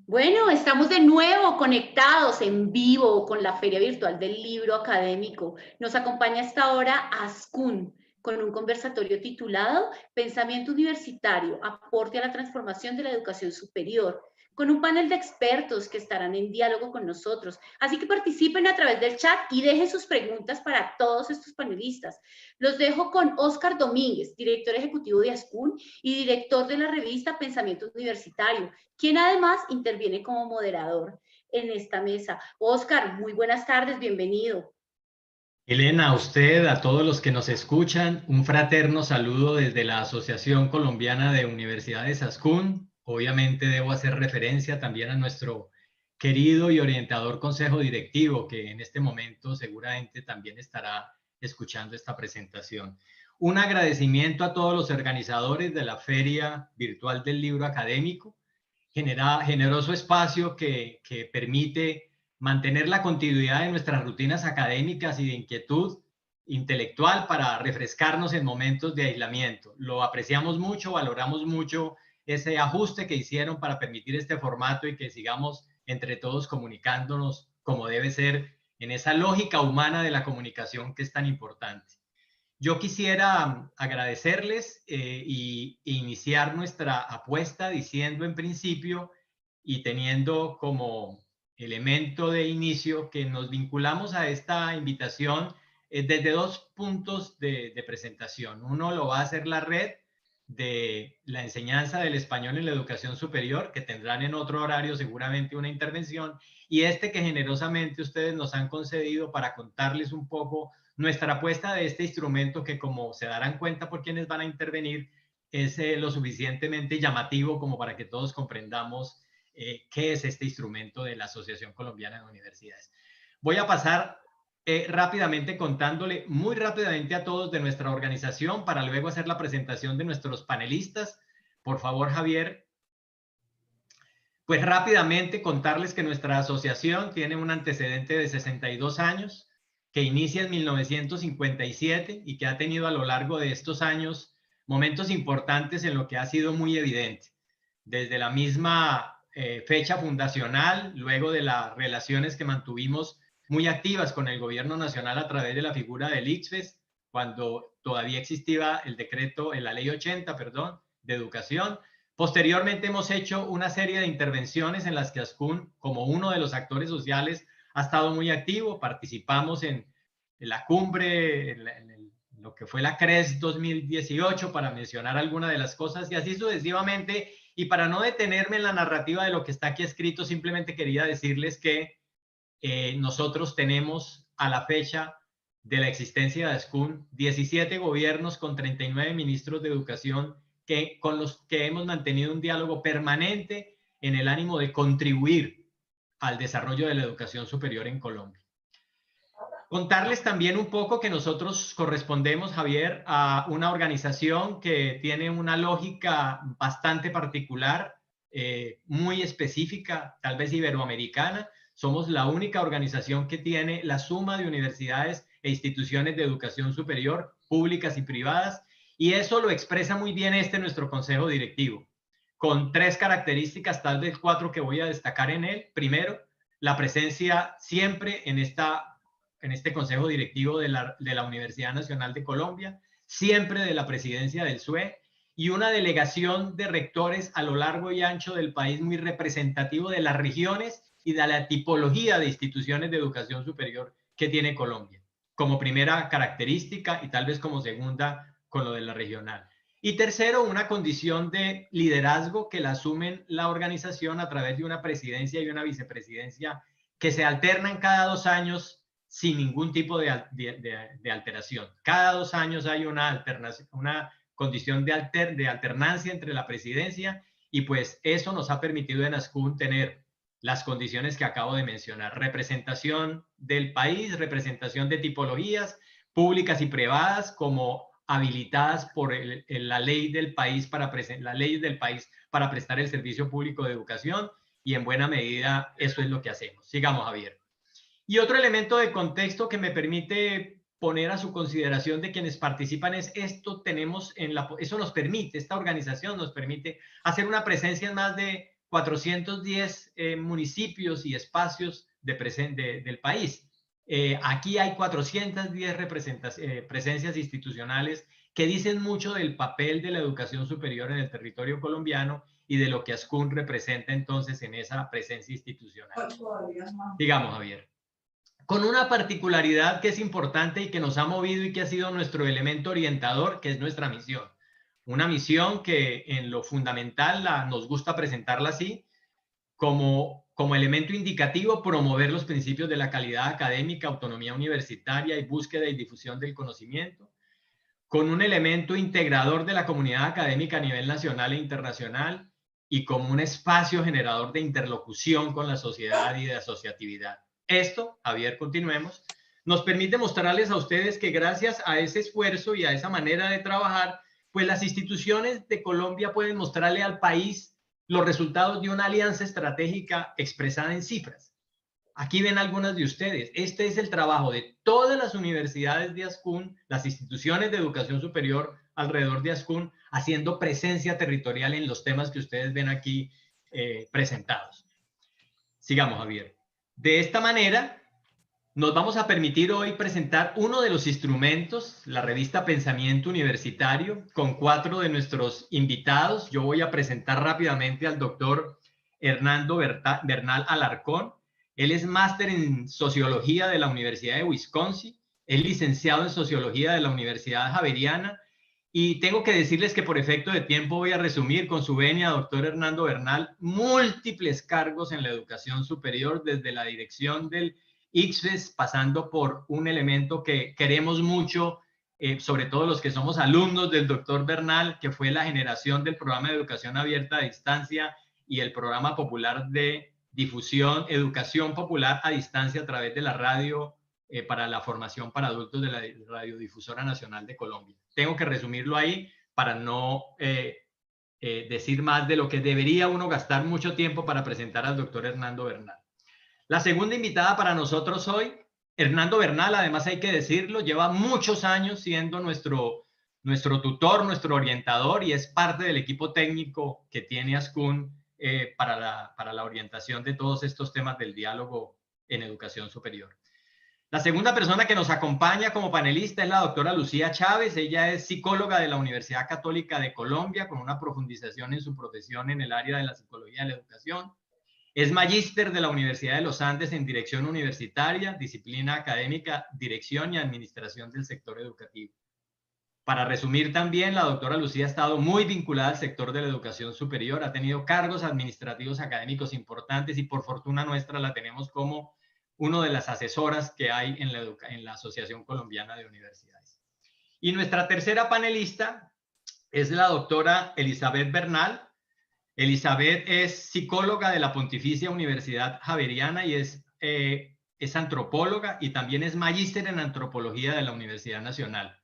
Bueno, estamos de nuevo conectados en vivo con la Feria Virtual del Libro Académico. Nos acompaña hasta ahora Azkun con un conversatorio titulado Pensamiento Universitario, aporte a la transformación de la educación superior, con un panel de expertos que estarán en diálogo con nosotros. Así que participen a través del chat y dejen sus preguntas para todos estos panelistas. Los dejo con Óscar Domínguez, director ejecutivo de Azkun y director de la revista Pensamiento Universitario, quien además interviene como moderador en esta mesa. Óscar, muy buenas tardes, bienvenido. Elena, a usted, a todos los que nos escuchan, un fraterno saludo desde la Asociación Colombiana de Universidades Azkun. Obviamente debo hacer referencia también a nuestro querido y orientador consejo directivo, que en este momento seguramente también estará escuchando esta presentación. Un agradecimiento a todos los organizadores de la Feria Virtual del Libro Académico, generoso espacio que permite mantener la continuidad de nuestras rutinas académicas y de inquietud intelectual para refrescarnos en momentos de aislamiento. Lo apreciamos mucho, valoramos mucho ese ajuste que hicieron para permitir este formato y que sigamos entre todos comunicándonos como debe ser en esa lógica humana de la comunicación que es tan importante. Yo quisiera agradecerles y iniciar nuestra apuesta diciendo en principio y teniendo como elemento de inicio que nos vinculamos a esta invitación desde dos puntos de presentación. Uno lo va a hacer la red de la enseñanza del español en la educación superior, que tendrán en otro horario seguramente una intervención, y este que generosamente ustedes nos han concedido para contarles un poco nuestra apuesta de este instrumento que, como se darán cuenta por quienes van a intervenir, es lo suficientemente llamativo como para que todos comprendamos qué es este instrumento de la Asociación Colombiana de Universidades. Voy a pasar rápidamente contándole muy rápidamente a todos de nuestra organización para luego hacer la presentación de nuestros panelistas. Por favor, Javier. Pues rápidamente contarles que nuestra asociación tiene un antecedente de 62 años, que inicia en 1957 y que ha tenido a lo largo de estos años momentos importantes en lo que ha sido muy evidente. Desde la misma fecha fundacional, luego de las relaciones que mantuvimos muy activas con el gobierno nacional a través de la figura del ICFES, cuando todavía existía el decreto, la ley 80, perdón, de educación. Posteriormente hemos hecho una serie de intervenciones en las que Azkun, como uno de los actores sociales, ha estado muy activo. Participamos en la cumbre, en lo que fue la CRES 2018, para mencionar algunas de las cosas, y así sucesivamente. Y para no detenerme en la narrativa de lo que está aquí escrito, simplemente quería decirles que nosotros tenemos a la fecha de la existencia de Azkun 17 gobiernos con 39 ministros de educación con los que hemos mantenido un diálogo permanente en el ánimo de contribuir al desarrollo de la educación superior en Colombia. Contarles también un poco que nosotros correspondemos, Javier, a una organización que tiene una lógica bastante particular, muy específica, tal vez iberoamericana. Somos la única organización que tiene la suma de universidades e instituciones de educación superior, públicas y privadas, y eso lo expresa muy bien nuestro consejo directivo, con tres características, tal vez cuatro que voy a destacar en él. Primero, la presencia siempre en este consejo directivo de la Universidad Nacional de Colombia, siempre de la presidencia del SUE, y una delegación de rectores a lo largo y ancho del país muy representativo de las regiones y de la tipología de instituciones de educación superior que tiene Colombia, como primera característica, y tal vez como segunda con lo de la regional. Y tercero, una condición de liderazgo que la asumen la organización a través de una presidencia y una vicepresidencia que se alternan cada 2 años sin ningún tipo de alteración. Cada 2 años hay una condición de alternancia entre la presidencia, y pues eso nos ha permitido en Azkun tener las condiciones que acabo de mencionar: representación del país, representación de tipologías públicas y privadas como habilitadas por la ley del país para prestar el servicio público de educación, y en buena medida eso es lo que hacemos. Sigamos, Javier. Y otro elemento de contexto que me permite poner a su consideración de quienes participan es esto tenemos eso nos permite, esta organización nos permite hacer una presencia en más de 410 municipios y espacios del país. Aquí hay 410 presencias institucionales que dicen mucho del papel de la educación superior en el territorio colombiano y de lo que ASCUN representa entonces en esa presencia institucional. Digamos, Javier. Con una particularidad que es importante y que nos ha movido y que ha sido nuestro elemento orientador, que es nuestra misión. Una misión que en lo fundamental nos gusta presentarla así, como elemento indicativo, promover los principios de la calidad académica, autonomía universitaria y búsqueda y difusión del conocimiento, con un elemento integrador de la comunidad académica a nivel nacional e internacional y como un espacio generador de interlocución con la sociedad y de asociatividad. Esto, Javier, continuemos, nos permite mostrarles a ustedes que gracias a ese esfuerzo y a esa manera de trabajar, pues las instituciones de Colombia pueden mostrarle al país los resultados de una alianza estratégica expresada en cifras. Aquí ven algunas de ustedes. Este es el trabajo de todas las universidades de ASCUN, las instituciones de educación superior alrededor de ASCUN, haciendo presencia territorial en los temas que ustedes ven aquí presentados. Sigamos, Javier. De esta manera, nos vamos a permitir hoy presentar uno de los instrumentos, la revista Pensamiento Universitario, con 4 de nuestros invitados. Yo voy a presentar rápidamente al doctor Hernando Bernal Alarcón. Él es máster en Sociología de la Universidad de Wisconsin, es licenciado en Sociología de la Universidad Javeriana, y tengo que decirles que por efecto de tiempo voy a resumir con su venia, doctor Hernando Bernal, múltiples cargos en la educación superior, desde la dirección del ICFES, pasando por un elemento que queremos mucho, sobre todo los que somos alumnos del doctor Bernal, que fue la generación del programa de educación abierta a distancia y el programa popular de difusión, educación popular a distancia a través de la radio para la formación para adultos de la Radiodifusora Nacional de Colombia. Tengo que resumirlo ahí para no decir más de lo que debería uno gastar mucho tiempo para presentar al doctor Hernando Bernal. La segunda invitada para nosotros hoy, Hernando Bernal, además hay que decirlo, lleva muchos años siendo nuestro tutor, nuestro orientador, y es parte del equipo técnico que tiene ASCUN para la orientación de todos estos temas del diálogo en educación superior. La segunda persona que nos acompaña como panelista es la doctora Lucía Chávez. Ella es psicóloga de la Universidad Católica de Colombia, con una profundización en su profesión en el área de la psicología de la educación. Es magíster de la Universidad de los Andes en Dirección Universitaria, Disciplina Académica, Dirección y Administración del Sector Educativo. Para resumir también, la doctora Lucía ha estado muy vinculada al sector de la educación superior, ha tenido cargos administrativos académicos importantes y por fortuna nuestra la tenemos como una de las asesoras que hay en la Asociación Colombiana de Universidades. Y nuestra tercera panelista es la doctora Elizabeth Bernal. Elizabeth es psicóloga de la Pontificia Universidad Javeriana y es antropóloga y también es magíster en antropología de la Universidad Nacional,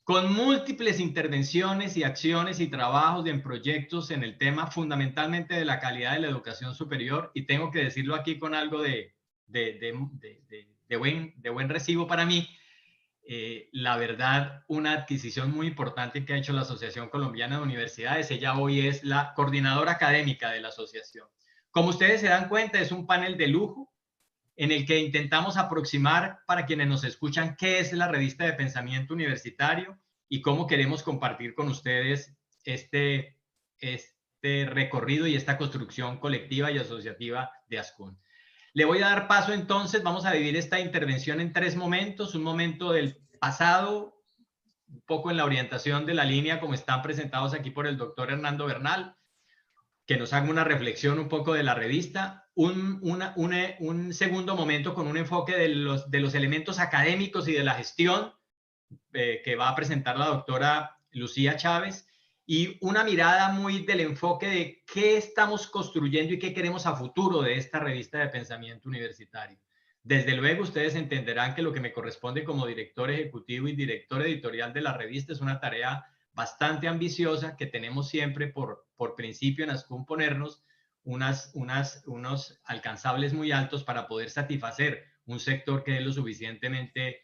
con múltiples intervenciones y acciones y trabajos en proyectos en el tema fundamentalmente de la calidad de la educación superior, y tengo que decirlo aquí con algo de buen recibo para mí. La verdad, una adquisición muy importante que ha hecho la Asociación Colombiana de Universidades. Ella hoy es la coordinadora académica de la asociación. Como ustedes se dan cuenta, es un panel de lujo en el que intentamos aproximar para quienes nos escuchan qué es la revista de pensamiento universitario y cómo queremos compartir con ustedes este recorrido y esta construcción colectiva y asociativa de ASCUN. Le voy a dar paso entonces, vamos a dividir esta intervención en 3 momentos, un momento del pasado, un poco en la orientación de la línea como están presentados aquí por el doctor Hernando Bernal, que nos haga una reflexión un poco de la revista, un segundo momento con un enfoque de los elementos académicos y de la gestión que va a presentar la doctora Lucía Chávez, y una mirada muy del enfoque de qué estamos construyendo y qué queremos a futuro de esta revista de pensamiento universitario. Desde luego ustedes entenderán que lo que me corresponde como director ejecutivo y director editorial de la revista es una tarea bastante ambiciosa que tenemos siempre por principio en ASCUN ponernos unos alcanzables muy altos para poder satisfacer un sector que es lo suficientemente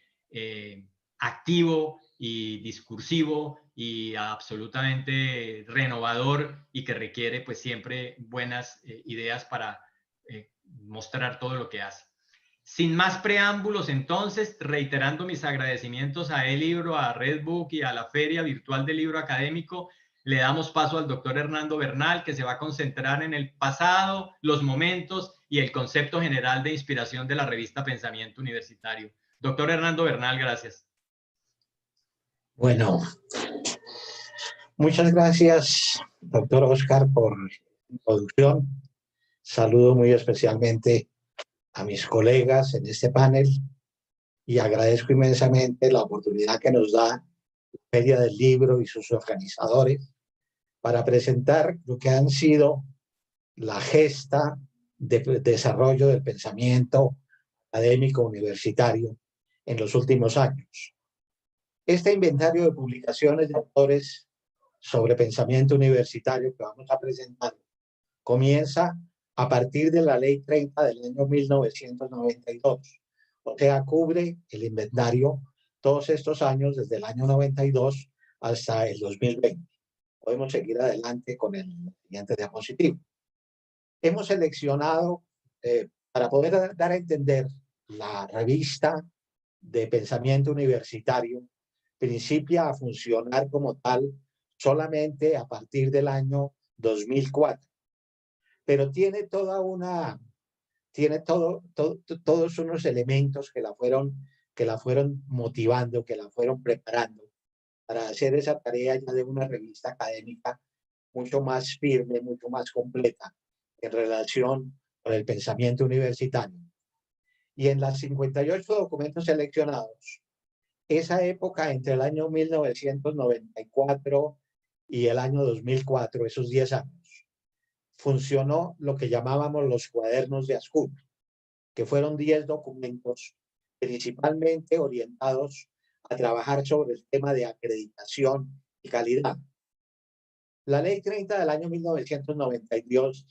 activo y discursivo y absolutamente renovador, y que requiere pues siempre buenas ideas para mostrar todo lo que hace. Sin más preámbulos, entonces, reiterando mis agradecimientos a eLibro, a Redbook y a la Feria Virtual del Libro Académico, le damos paso al doctor Hernando Bernal, que se va a concentrar en el pasado, los momentos y el concepto general de inspiración de la revista Pensamiento Universitario. Doctor Hernando Bernal, gracias. Bueno, muchas gracias, doctor Oscar, por la introducción. Saludo muy especialmente a mis colegas en este panel y agradezco inmensamente la oportunidad que nos da la Feria del Libro y sus organizadores para presentar lo que han sido la gesta de desarrollo del pensamiento académico universitario en los últimos años. Este inventario de publicaciones de autores sobre pensamiento universitario que vamos a presentar comienza a partir de la Ley 30 del año 1992. O sea, cubre el inventario todos estos años, desde el año 92 hasta el 2020. Podemos seguir adelante con el siguiente diapositivo. Hemos seleccionado, para poder dar a entender la revista de pensamiento universitario, principia a funcionar como tal solamente a partir del año 2004. Pero tiene todos unos elementos que la fueron motivando, que la fueron preparando para hacer esa tarea ya de una revista académica mucho más firme, mucho más completa en relación con el pensamiento universitario. Y en las 58 documentos seleccionados, esa época entre el año 1994 y el año 2004, esos 10 años, funcionó lo que llamábamos los cuadernos de Ascún, que fueron 10 documentos principalmente orientados a trabajar sobre el tema de acreditación y calidad. La Ley 30 del año 1992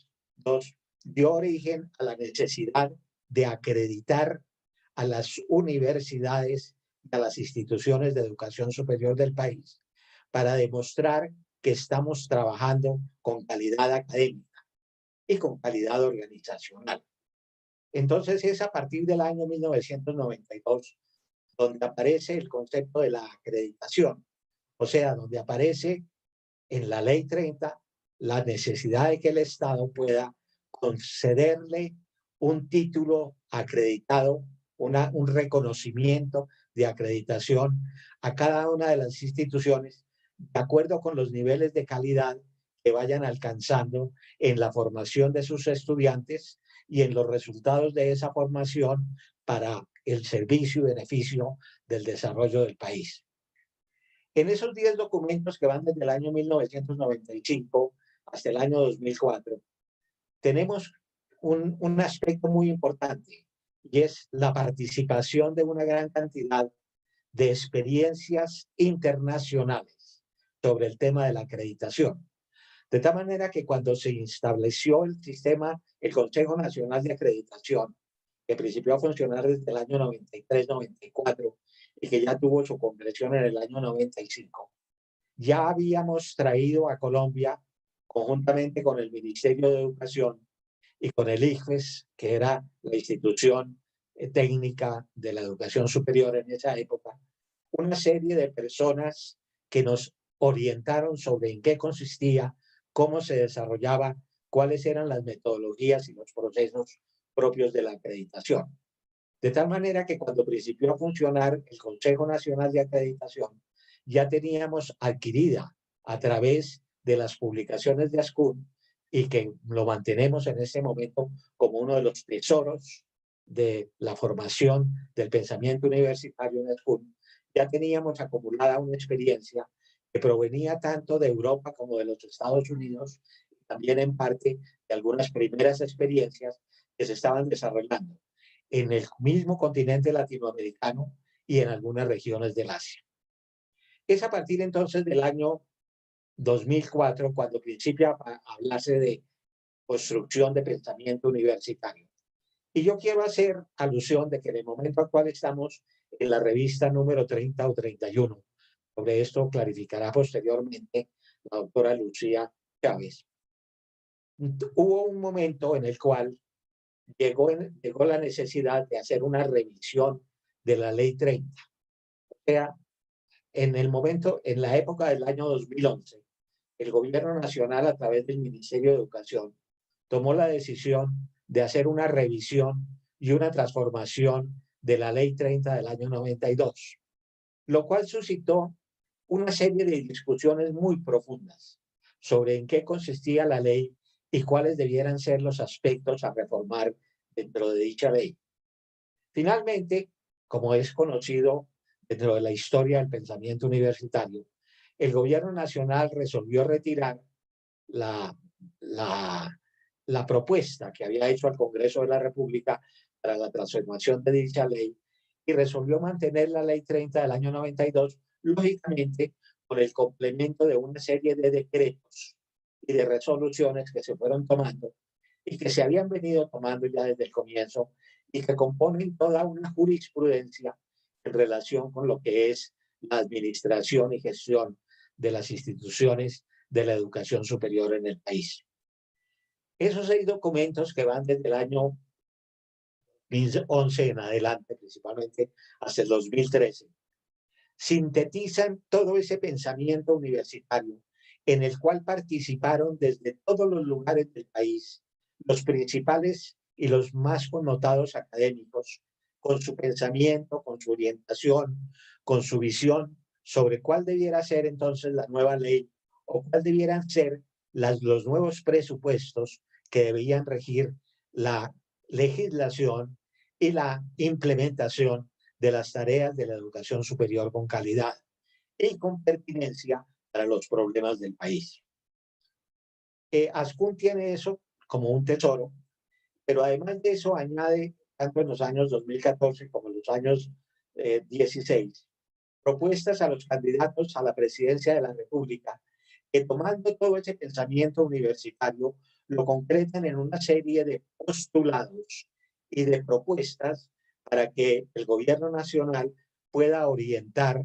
dio origen a la necesidad de acreditar a las universidades y a las instituciones de educación superior del país para demostrar que estamos trabajando con calidad académica y con calidad organizacional. Entonces es a partir del año 1992 donde aparece el concepto de la acreditación, o sea, donde aparece en la Ley 30 la necesidad de que el Estado pueda concederle un título acreditado, un reconocimiento de acreditación a cada una de las instituciones de acuerdo con los niveles de calidad que vayan alcanzando en la formación de sus estudiantes y en los resultados de esa formación para el servicio y beneficio del desarrollo del país. En esos 10 documentos que van desde el año 1995 hasta el año 2004, tenemos un aspecto muy importante, y es la participación de una gran cantidad de experiencias internacionales sobre el tema de la acreditación. De tal manera que cuando se estableció el sistema, el Consejo Nacional de Acreditación, que principió a funcionar desde el año 93-94 y que ya tuvo su concreción en el año 95, ya habíamos traído a Colombia, conjuntamente con el Ministerio de Educación y con el ICFES, que era la institución técnica de la educación superior en esa época, una serie de personas que nos orientaron sobre en qué consistía, cómo se desarrollaba, cuáles eran las metodologías y los procesos propios de la acreditación. De tal manera que cuando principió a funcionar el Consejo Nacional de Acreditación, ya teníamos adquirida a través de las publicaciones de Ascún, y que lo mantenemos en este momento como uno de los tesoros de la formación del pensamiento universitario en Ascún, ya teníamos acumulada una experiencia que provenía tanto de Europa como de los Estados Unidos, y también en parte de algunas primeras experiencias que se estaban desarrollando en el mismo continente latinoamericano y en algunas regiones del Asia. Es a partir entonces del año 2004 cuando principia a hablarse de construcción de pensamiento universitario. Y yo quiero hacer alusión de que en el momento actual estamos en la revista número 30 o 31. Sobre esto clarificará posteriormente la doctora Lucía Chávez. Hubo un momento en el cual llegó la necesidad de hacer una revisión de la Ley 30. O sea, en la época del año 2011, el gobierno nacional a través del Ministerio de Educación tomó la decisión de hacer una revisión y una transformación de la Ley 30 del año 92, lo cual suscitó una serie de discusiones muy profundas sobre en qué consistía la ley y cuáles debieran ser los aspectos a reformar dentro de dicha ley. Finalmente, como es conocido dentro de la historia del pensamiento universitario, el gobierno nacional resolvió retirar la propuesta que había hecho al Congreso de la República para la transformación de dicha ley y resolvió mantener la Ley 30 del año 92, lógicamente con el complemento de una serie de decretos y de resoluciones que se fueron tomando y que se habían venido tomando ya desde el comienzo y que componen toda una jurisprudencia en relación con lo que es la administración y gestión de las instituciones de la educación superior en el país. Esos 6 documentos que van desde el año 2011 en adelante, principalmente hasta el 2013, sintetizan todo ese pensamiento universitario en el cual participaron desde todos los lugares del país los principales y los más connotados académicos, con su pensamiento, con su orientación, con su visión sobre cuál debiera ser entonces la nueva ley o cuál debieran ser los nuevos presupuestos que debían regir la legislación y la implementación de las tareas de la educación superior con calidad y con pertinencia para los problemas del país. Ascún tiene eso como un tesoro, pero además de eso añade, tanto en los años 2014 como en los años 16, propuestas a los candidatos a la presidencia de la República, que tomando todo ese pensamiento universitario, lo concretan en una serie de postulados y de propuestas para que el gobierno nacional pueda orientar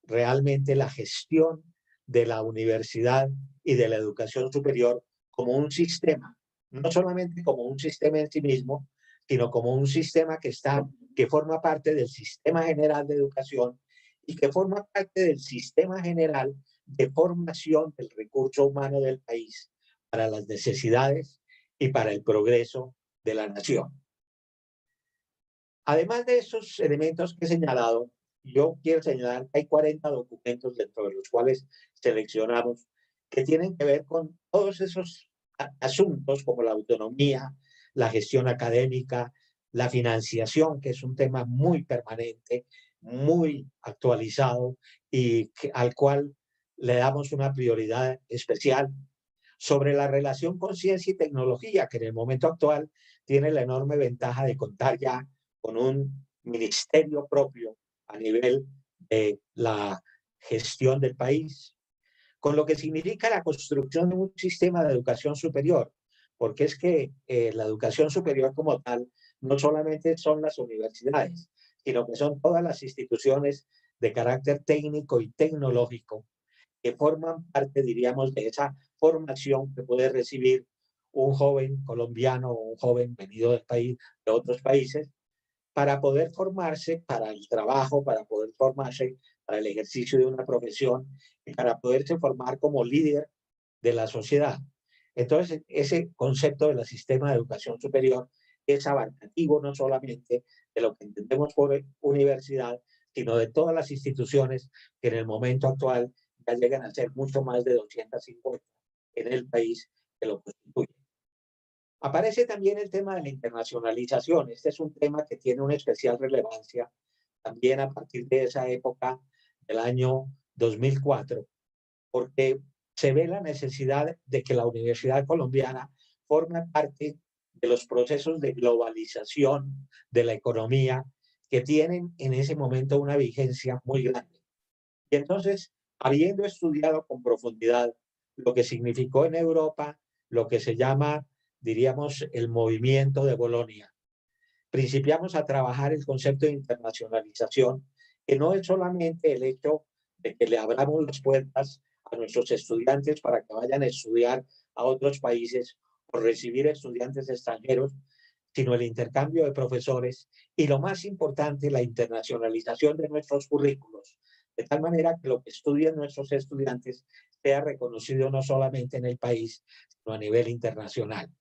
realmente la gestión de la universidad y de la educación superior como un sistema, no solamente como un sistema en sí mismo, sino como un sistema que forma parte del sistema general de educación y que forma parte del sistema general de formación del recurso humano del país para las necesidades y para el progreso de la nación. Además de esos elementos que he señalado, yo quiero señalar que hay 40 documentos dentro de los cuales seleccionamos que tienen que ver con todos esos asuntos como la autonomía, la gestión académica, la financiación, que es un tema muy permanente, muy actualizado y al cual le damos una prioridad especial, sobre la relación con ciencia y tecnología, que en el momento actual tiene la enorme ventaja de contar ya con un ministerio propio a nivel de la gestión del país, con lo que significa la construcción de un sistema de educación superior, porque es que la educación superior como tal no solamente son las universidades, sino que son todas las instituciones de carácter técnico y tecnológico que forman parte, diríamos, de esa formación que puede recibir un joven colombiano o un joven venido del país, de otros países, para poder formarse para el trabajo, para poder formarse para el ejercicio de una profesión y para poderse formar como líder de la sociedad. Entonces, ese concepto del sistema de educación superior es abarcativo no solamente de lo que entendemos por universidad, sino de todas las instituciones que en el momento actual ya llegan a ser mucho más de 250 en el país que lo constituyen. Aparece también el tema de la internacionalización. Este es un tema que tiene una especial relevancia también a partir de esa época del año 2004, porque se ve la necesidad de que la universidad colombiana forme parte de los procesos de globalización de la economía que tienen en ese momento una vigencia muy grande. Y entonces, habiendo estudiado con profundidad lo que significó en Europa, lo que se llama, diríamos, el movimiento de Bolonia, principiamos a trabajar el concepto de internacionalización, que no es solamente el hecho de que le abramos las puertas a nuestros estudiantes para que vayan a estudiar a otros países o recibir estudiantes extranjeros, sino el intercambio de profesores y, lo más importante, la internacionalización de nuestros currículos, de tal manera que lo que estudien nuestros estudiantes sea reconocido no solamente en el país, sino a nivel internacional.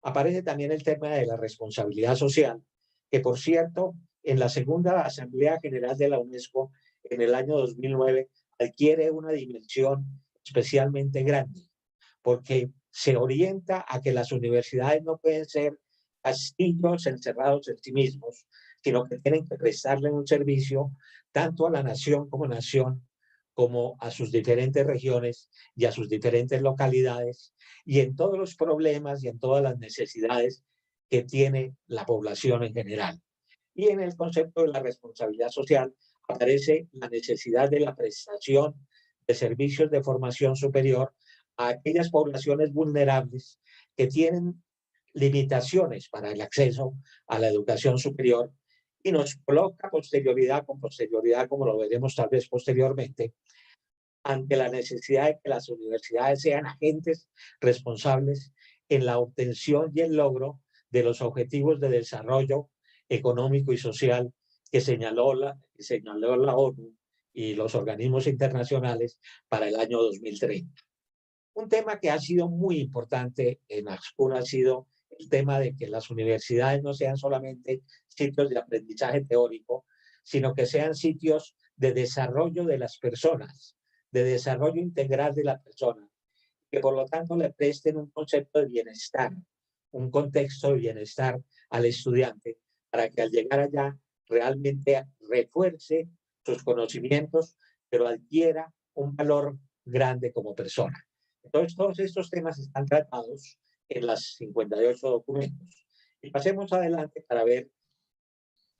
Aparece también el tema de la responsabilidad social, que por cierto, en la segunda Asamblea General de la UNESCO, en el año 2009, adquiere una dimensión especialmente grande, porque se orienta a que las universidades no pueden ser castillos encerrados en sí mismos, sino que tienen que prestarle un servicio tanto a la nación, como a sus diferentes regiones y a sus diferentes localidades, y en todos los problemas y en todas las necesidades que tiene la población en general. Y en el concepto de la responsabilidad social aparece la necesidad de la prestación de servicios de formación superior a aquellas poblaciones vulnerables que tienen limitaciones para el acceso a la educación superior, y nos coloca con posterioridad, como lo veremos tal vez posteriormente, ante la necesidad de que las universidades sean agentes responsables en la obtención y el logro de los objetivos de desarrollo económico y social que señaló la ONU y los organismos internacionales para el año 2030. Un tema que ha sido muy importante en ASCUN ha sido el tema de que las universidades no sean solamente sitios de aprendizaje teórico, sino que sean sitios de desarrollo de las personas, de desarrollo integral de la persona, que por lo tanto le presten un concepto de bienestar, un contexto de bienestar al estudiante, para que al llegar allá realmente refuerce sus conocimientos, pero adquiera un valor grande como persona. Entonces, todos estos temas están tratados en las 58 documentos. Y pasemos adelante para ver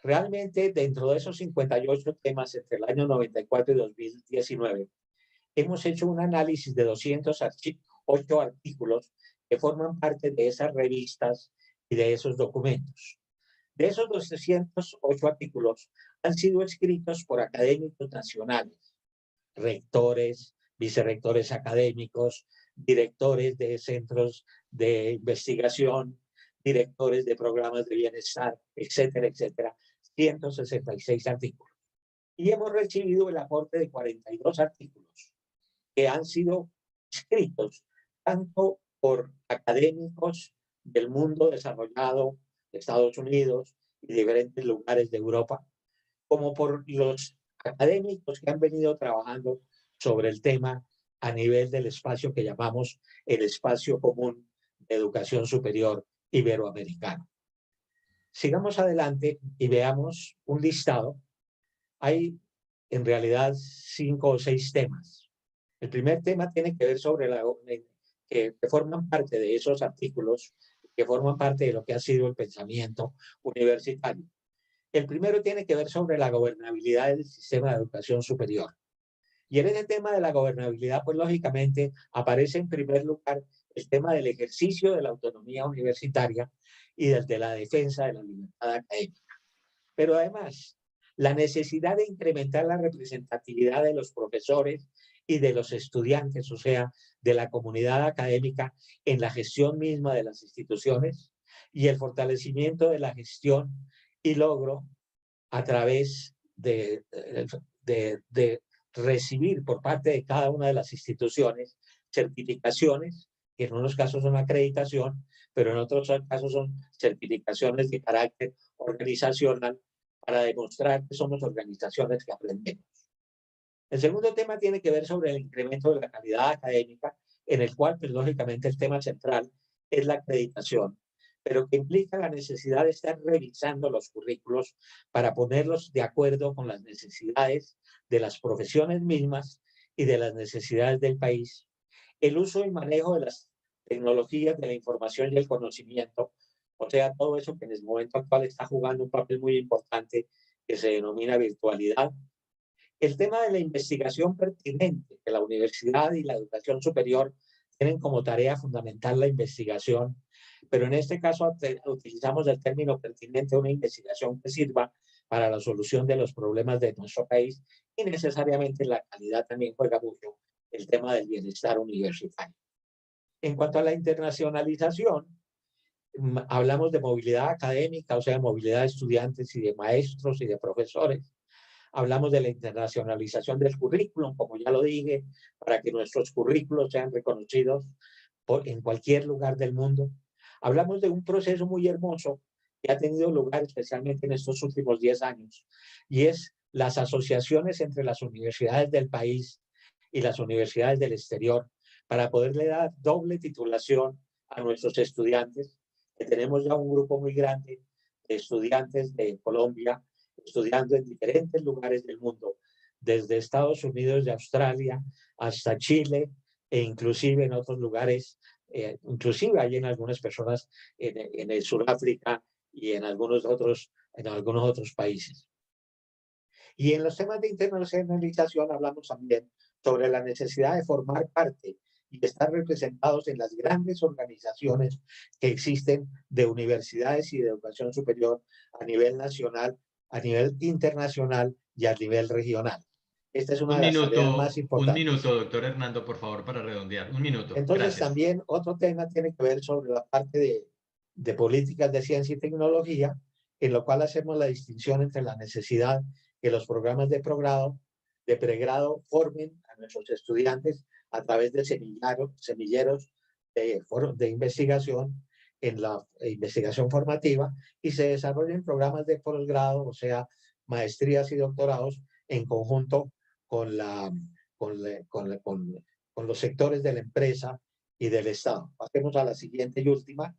realmente dentro de esos 58 temas entre el año 94 y 2019, hemos hecho un análisis de 208 artículos que forman parte de esas revistas y de esos documentos. De esos 208 artículos han sido escritos por académicos nacionales, rectores, vicerrectores académicos, directores de centros de investigación, directores de programas de bienestar, etcétera, etcétera, 166 artículos. Y hemos recibido el aporte de 42 artículos que han sido escritos tanto por académicos del mundo desarrollado, de Estados Unidos y diferentes lugares de Europa, como por los académicos que han venido trabajando sobre el tema a nivel del espacio que llamamos el espacio común de educación superior iberoamericano. Sigamos adelante y veamos un listado. Hay en realidad 5 o 6 temas. El primer tema tiene que ver sobre que forman parte de esos artículos, que forman parte de lo que ha sido el pensamiento universitario. El primero tiene que ver sobre la gobernabilidad del sistema de educación superior. Y en ese tema de la gobernabilidad, pues lógicamente aparece en primer lugar el tema del ejercicio de la autonomía universitaria y de la defensa de la libertad académica. Pero además, la necesidad de incrementar la representatividad de los profesores y de los estudiantes, o sea, de la comunidad académica en la gestión misma de las instituciones, y el fortalecimiento de la gestión y logro a través de recibir por parte de cada una de las instituciones certificaciones, que en unos casos son acreditación, pero en otros casos son certificaciones de carácter organizacional para demostrar que somos organizaciones que aprendemos. El segundo tema tiene que ver sobre el incremento de la calidad académica, en el cual, pues, lógicamente, el tema central es la acreditación, pero que implica la necesidad de estar revisando los currículos para ponerlos de acuerdo con las necesidades de las profesiones mismas y de las necesidades del país. El uso y manejo de las tecnologías de la información y el conocimiento, o sea, todo eso que en el momento actual está jugando un papel muy importante, que se denomina virtualidad. El tema de la investigación pertinente, que la universidad y la educación superior tienen como tarea fundamental la investigación, pero en este caso utilizamos el término pertinente, una investigación que sirva para la solución de los problemas de nuestro país, y necesariamente la calidad también juega mucho el tema del bienestar universitario. En cuanto a la internacionalización, hablamos de movilidad académica, o sea, movilidad de estudiantes y de maestros y de profesores. Hablamos de la internacionalización del currículum, como ya lo dije, para que nuestros currículos sean reconocidos en cualquier lugar del mundo. Hablamos de un proceso muy hermoso que ha tenido lugar especialmente en estos últimos 10 años, y es las asociaciones entre las universidades del país y las universidades del exterior, para poderle dar doble titulación a nuestros estudiantes, que tenemos ya un grupo muy grande de estudiantes de Colombia estudiando en diferentes lugares del mundo, desde Estados Unidos y Australia hasta Chile, e inclusive en otros lugares, inclusive hay en algunas personas en el Sudáfrica y en algunos otros países. Y en los temas de internacionalización hablamos también sobre la necesidad de formar parte y estar representados en las grandes organizaciones que existen de universidades y de educación superior a nivel nacional, a nivel internacional y a nivel regional. Esta es una de las tareas más importantes. Un minuto, doctor Hernando, por favor, para redondear. Un minuto. Entonces, Gracias. también otro tema tiene que ver sobre la parte de políticas de ciencia y tecnología, en lo cual hacemos la distinción entre la necesidad que los programas de pregrado formen a nuestros estudiantes a través de semilleros de investigación en la investigación formativa, y se desarrollen programas de posgrado, o sea, maestrías y doctorados en conjunto con los sectores de la empresa y del Estado. Pasemos a la siguiente y última,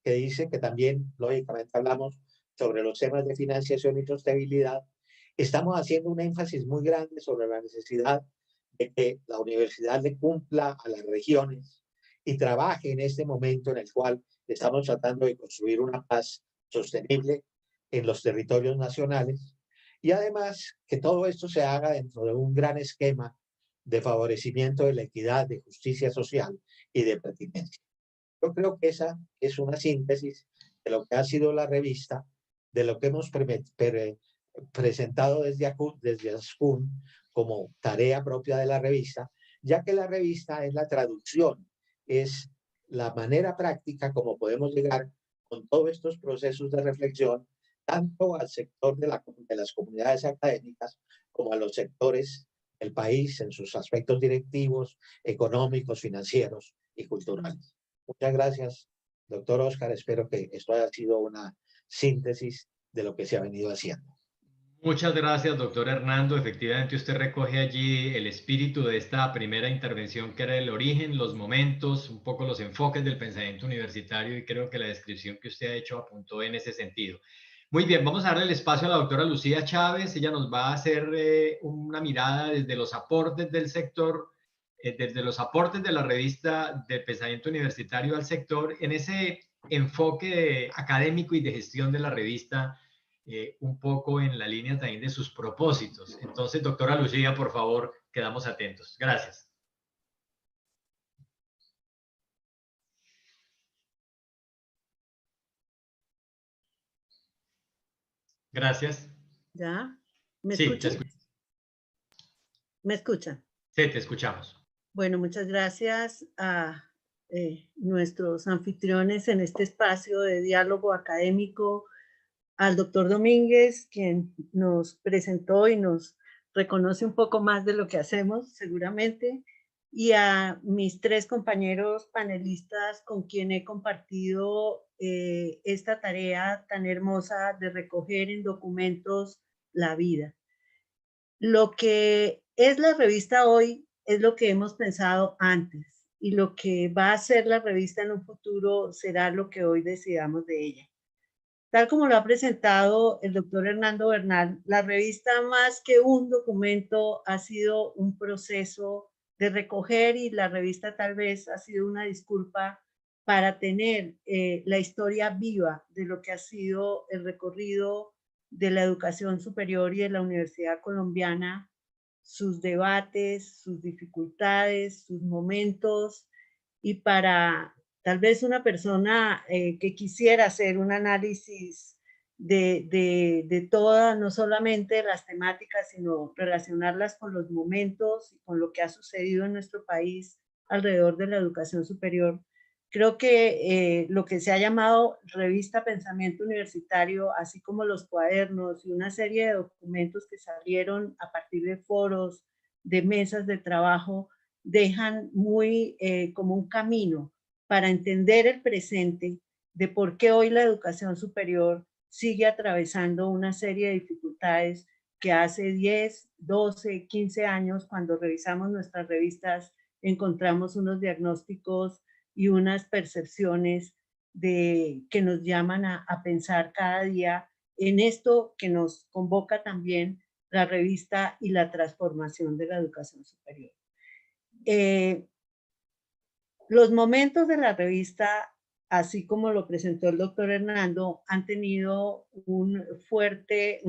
que dice que también, lógicamente, hablamos sobre los temas de financiación y sostenibilidad. Estamos haciendo un énfasis muy grande sobre la necesidad de que la universidad le cumpla a las regiones y trabaje en este momento en el cual estamos tratando de construir una paz sostenible en los territorios nacionales, y además que todo esto se haga dentro de un gran esquema de favorecimiento de la equidad, de justicia social y de pertinencia. Yo creo que esa es una síntesis de lo que ha sido la revista, de lo que hemos presentado desde ASCUN como tarea propia de la revista, ya que la revista es la traducción, es la manera práctica como podemos llegar con todos estos procesos de reflexión, tanto al sector de las comunidades académicas como a los sectores del país en sus aspectos directivos, económicos, financieros y culturales. Muchas gracias, doctor Oscar. Espero que esto haya sido una síntesis de lo que se ha venido haciendo. Muchas gracias, doctor Hernando. Efectivamente, usted recoge allí el espíritu de esta primera intervención, que era el origen, los momentos, un poco los enfoques del pensamiento universitario, y creo que la descripción que usted ha hecho apuntó en ese sentido. Muy bien, vamos a darle el espacio a la doctora Lucía Chávez. Ella nos va a hacer una mirada desde los aportes del sector, desde los aportes de la revista del pensamiento universitario al sector, en ese enfoque académico y de gestión de la revista, un poco en la línea también de sus propósitos. Entonces, doctora Lucía, por favor, quedamos atentos. Gracias. Gracias. ¿Ya? ¿Me Sí, escuchan? ¿Me escuchan? Sí, te escuchamos. Bueno, muchas gracias a nuestros anfitriones en este espacio de diálogo académico, al doctor Domínguez, quien nos presentó y nos reconoce un poco más de lo que hacemos, seguramente, y a mis tres compañeros panelistas con quien he compartido esta tarea tan hermosa de recoger en documentos la vida. Lo que es la revista hoy es lo que hemos pensado antes, y lo que va a ser la revista en un futuro será lo que hoy decidamos de ella. Tal como lo ha presentado el doctor Hernando Bernal, la revista, más que un documento, ha sido un proceso de recoger, y la revista tal vez ha sido una disculpa para tener la historia viva de lo que ha sido el recorrido de la educación superior y de la Universidad Colombiana, sus debates, sus dificultades, sus momentos, y para Tal vez una persona que quisiera hacer un análisis de todas, no solamente las temáticas, sino relacionarlas con los momentos y con lo que ha sucedido en nuestro país alrededor de la educación superior. Creo que lo que se ha llamado revista Pensamiento Universitario, así como los cuadernos y una serie de documentos que salieron a partir de foros, de mesas de trabajo, dejan muy como un camino para entender el presente de por qué hoy la educación superior sigue atravesando una serie de dificultades que hace 10, 12, 15 años, cuando revisamos nuestras revistas, encontramos unos diagnósticos y unas percepciones que nos llaman a pensar cada día en esto que nos convoca también la revista y la transformación de la educación superior. Los momentos de la revista, así como lo presentó el doctor Hernando, han tenido una fuerte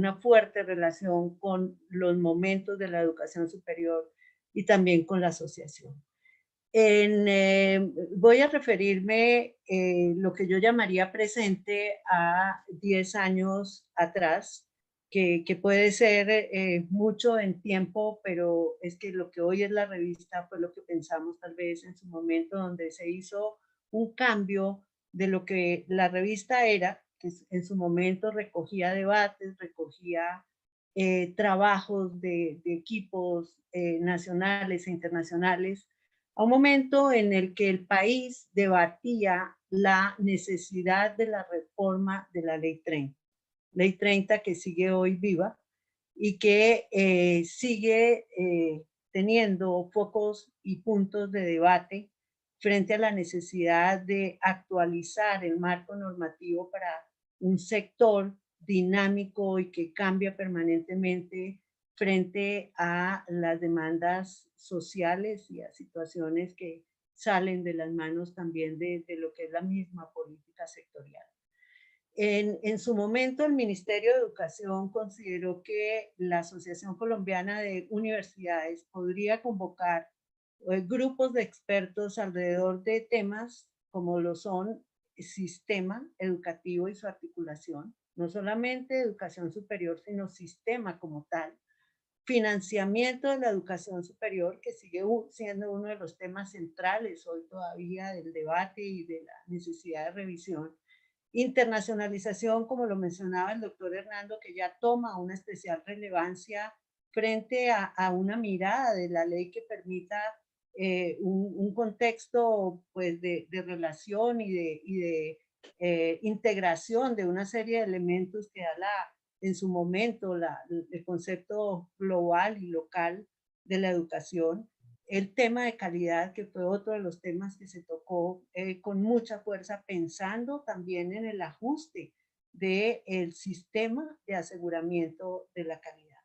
relación con los momentos de la educación superior y también con la asociación. Voy a referirme lo que yo llamaría presente a 10 años atrás, que puede ser mucho en tiempo, pero es que lo que hoy es la revista fue lo que pensamos tal vez en su momento, donde se hizo un cambio de lo que la revista era, que en su momento recogía debates, recogía trabajos de equipos nacionales e internacionales, a un momento en el que el país debatía la necesidad de la reforma de la Ley 30. Ley 30 que sigue hoy viva y que sigue teniendo focos y puntos de debate frente a la necesidad de actualizar el marco normativo para un sector dinámico y que cambia permanentemente frente a las demandas sociales y a situaciones que salen de las manos también de lo que es la misma política sectorial. En su momento, el Ministerio de Educación consideró que la Asociación Colombiana de Universidades podría convocar grupos de expertos alrededor de temas como lo son el sistema educativo y su articulación, no solamente educación superior, sino sistema como tal, financiamiento de la educación superior, que sigue siendo uno de los temas centrales hoy todavía del debate y de la necesidad de revisión. Internacionalización, como lo mencionaba el doctor Hernando, que ya toma una especial relevancia frente a una mirada de la ley que permita un contexto pues, de relación y de integración de una serie de elementos que da en su momento el concepto global y local de la educación. El tema de calidad, que fue otro de los temas que se tocó con mucha fuerza, pensando también en el ajuste del sistema de aseguramiento de la calidad.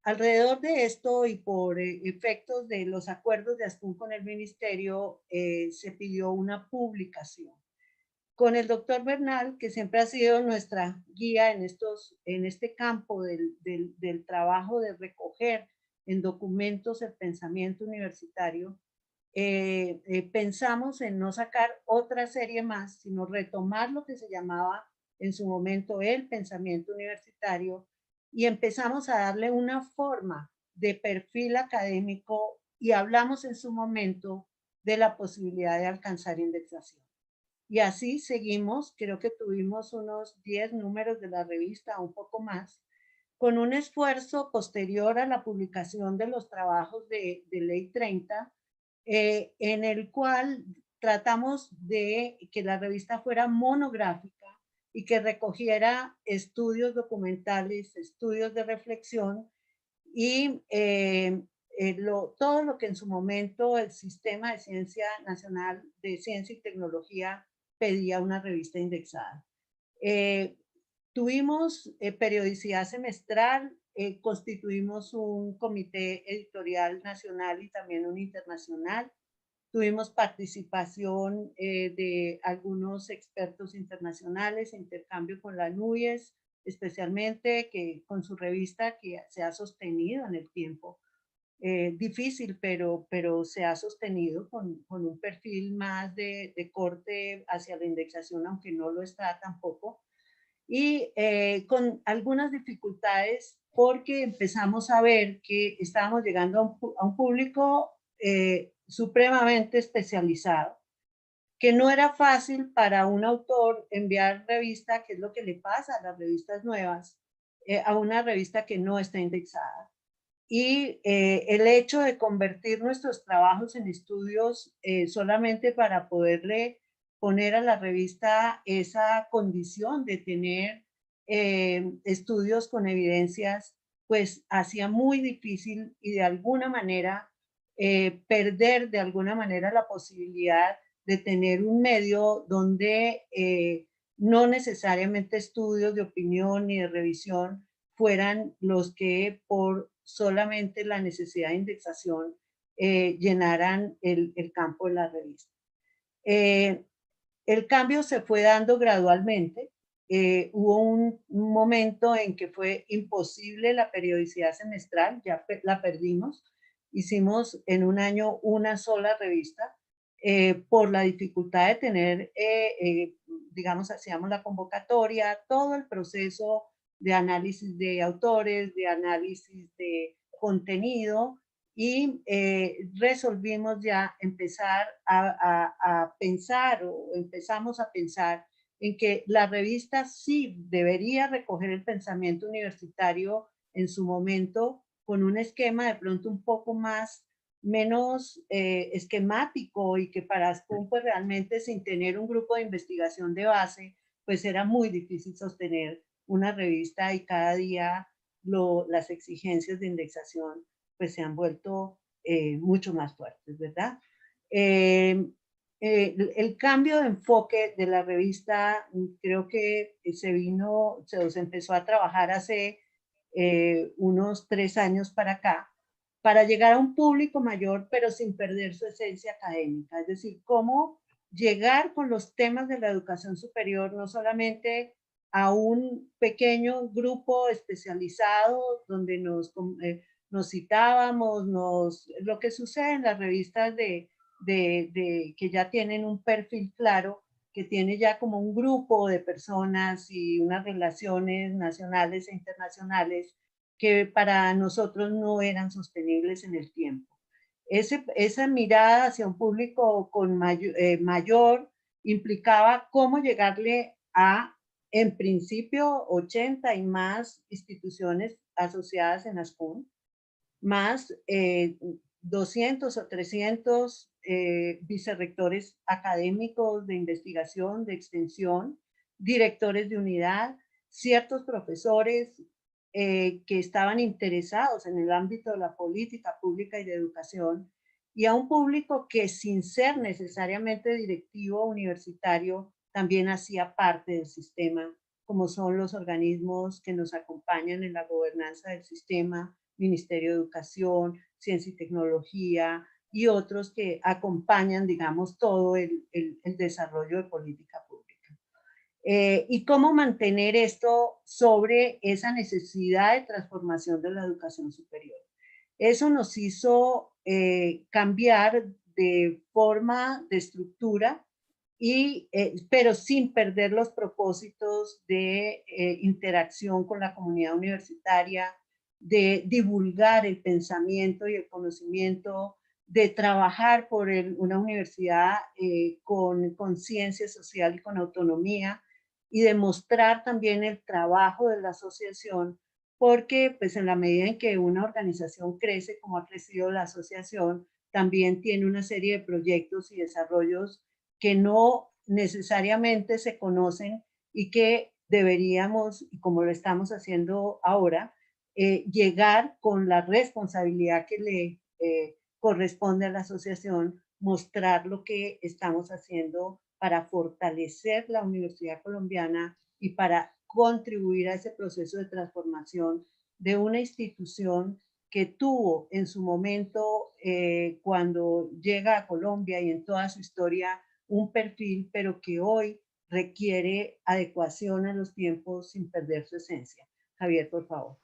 Alrededor de esto y por efectos de los acuerdos de Ascún con el ministerio, se pidió una publicación. Con el doctor Bernal, que siempre ha sido nuestra guía en este campo del trabajo de recoger en documentos el pensamiento universitario, pensamos en no sacar otra serie más, sino retomar lo que se llamaba en su momento el pensamiento universitario y empezamos a darle una forma de perfil académico y hablamos en su momento de la posibilidad de alcanzar indexación. Y así seguimos, creo que tuvimos unos 10 números de la revista, un poco más, con un esfuerzo posterior a la publicación de los trabajos de Ley 30, en el cual tratamos de que la revista fuera monográfica y que recogiera estudios documentales, estudios de reflexión y todo lo que en su momento el Sistema de Ciencia Nacional de Ciencia y Tecnología pedía una revista indexada. Tuvimos periodicidad semestral, constituimos un comité editorial nacional y también un internacional. Tuvimos participación de algunos expertos internacionales, intercambio con la NUYES, especialmente con su revista que se ha sostenido en el tiempo difícil, pero se ha sostenido con un perfil más de corte hacia la indexación, aunque no lo está tampoco. Y con algunas dificultades porque empezamos a ver que estábamos llegando a un público supremamente especializado, que no era fácil para un autor enviar revista, que es lo que le pasa a las revistas nuevas, a una revista que no está indexada. Y el hecho de convertir nuestros trabajos en estudios solamente para poderle poner a la revista esa condición de tener estudios con evidencias, pues hacía muy difícil y de alguna manera perder de alguna manera la posibilidad de tener un medio donde no necesariamente estudios de opinión ni de revisión fueran los que por solamente la necesidad de indexación llenaran el campo de la revista. El cambio se fue dando gradualmente. Hubo un momento en que fue imposible la periodicidad semestral, ya la perdimos. Hicimos en un año una sola revista por la dificultad de tener, digamos, hacíamos la convocatoria, todo el proceso de análisis de autores, de análisis de contenido, y resolvimos ya empezar a pensar, o empezamos a pensar en que la revista sí debería recoger el pensamiento universitario en su momento, con un esquema de pronto un poco menos esquemático, y que para Ascun pues realmente sin tener un grupo de investigación de base, pues era muy difícil sostener una revista, y cada día las exigencias de indexación pues se han vuelto mucho más fuertes, ¿verdad? El cambio de enfoque de la revista creo que se empezó a trabajar hace unos 3 años para acá, para llegar a un público mayor, pero sin perder su esencia académica. Es decir, cómo llegar con los temas de la educación superior, no solamente a un pequeño grupo especializado donde nos citábamos, lo que sucede en las revistas que ya tienen un perfil claro, que tiene ya como un grupo de personas y unas relaciones nacionales e internacionales que para nosotros no eran sostenibles en el tiempo. Esa mirada hacia un público con mayor implicaba cómo llegarle a, en principio, 80 y más instituciones asociadas en Ascun, más 200 o 300 vicerrectores académicos de investigación, de extensión, directores de unidad, ciertos profesores que estaban interesados en el ámbito de la política pública y de educación, y a un público que sin ser necesariamente directivo universitario también hacía parte del sistema, como son los organismos que nos acompañan en la gobernanza del sistema, Ministerio de Educación, Ciencia y Tecnología, y otros que acompañan, digamos, todo el desarrollo de política pública. Y cómo mantener esto sobre esa necesidad de transformación de la educación superior. Eso nos hizo cambiar de forma, de estructura, pero sin perder los propósitos de interacción con la comunidad universitaria, de divulgar el pensamiento y el conocimiento, de trabajar por una universidad con conciencia social y con autonomía, y de mostrar también el trabajo de la asociación, porque pues en la medida en que una organización crece, como ha crecido la asociación, también tiene una serie de proyectos y desarrollos que no necesariamente se conocen, y que deberíamos, y como lo estamos haciendo ahora, llegar con la responsabilidad que le corresponde a la asociación, mostrar lo que estamos haciendo para fortalecer la Universidad Colombiana y para contribuir a ese proceso de transformación de una institución que tuvo en su momento, cuando llega a Colombia y en toda su historia, un perfil, pero que hoy requiere adecuación a los tiempos sin perder su esencia. Javier, por favor.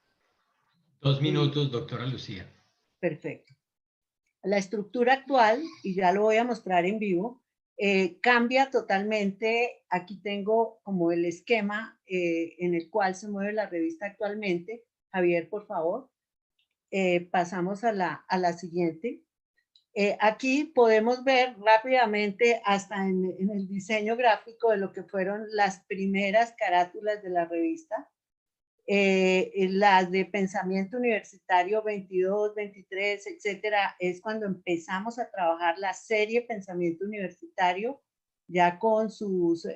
2 minutos, doctora Lucía. Perfecto. La estructura actual, y ya lo voy a mostrar en vivo, cambia totalmente. Aquí tengo como el esquema en el cual se mueve la revista actualmente. Javier, por favor. Pasamos a la siguiente. Aquí podemos ver rápidamente hasta en el diseño gráfico de lo que fueron las primeras carátulas de la revista. Las de pensamiento universitario 22, 23, etcétera, es cuando empezamos a trabajar la serie pensamiento universitario, ya con sus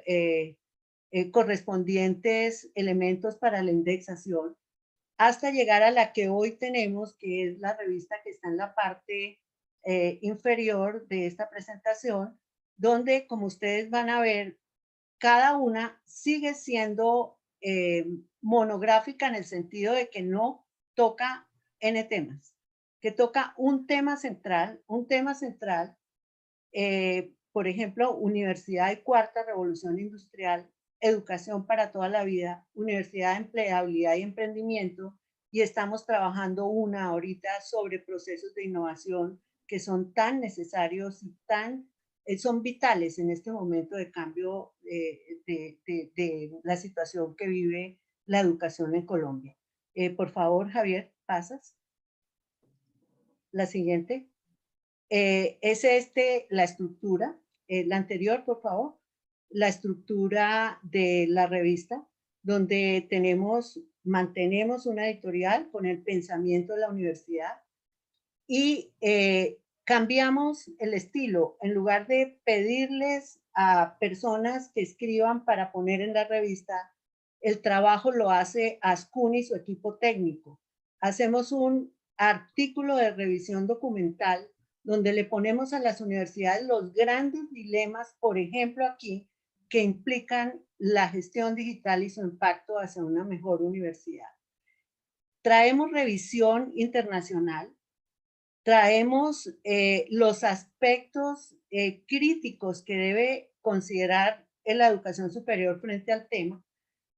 correspondientes elementos para la indexación, hasta llegar a la que hoy tenemos, que es la revista que está en la parte inferior de esta presentación, donde, como ustedes van a ver, cada una sigue siendo monográfica en el sentido de que no toca N temas, que toca un tema central, por ejemplo, Universidad y Cuarta Revolución Industrial, Educación para toda la vida, Universidad de Empleabilidad y Emprendimiento, y estamos trabajando una ahorita sobre procesos de innovación que son tan necesarios y son vitales en este momento de cambio de la situación que vive la educación en Colombia. Por favor, Javier, pasas. La siguiente. Es la estructura. La anterior, por favor. La estructura de la revista, donde mantenemos una editorial con el pensamiento de la universidad y cambiamos el estilo. En lugar de pedirles a personas que escriban para poner en la revista, el trabajo lo hace Ascun y su equipo técnico. Hacemos un artículo de revisión documental donde le ponemos a las universidades los grandes dilemas, por ejemplo aquí, que implican la gestión digital y su impacto hacia una mejor universidad. Traemos revisión internacional, traemos los aspectos críticos que debe considerar la educación superior frente al tema,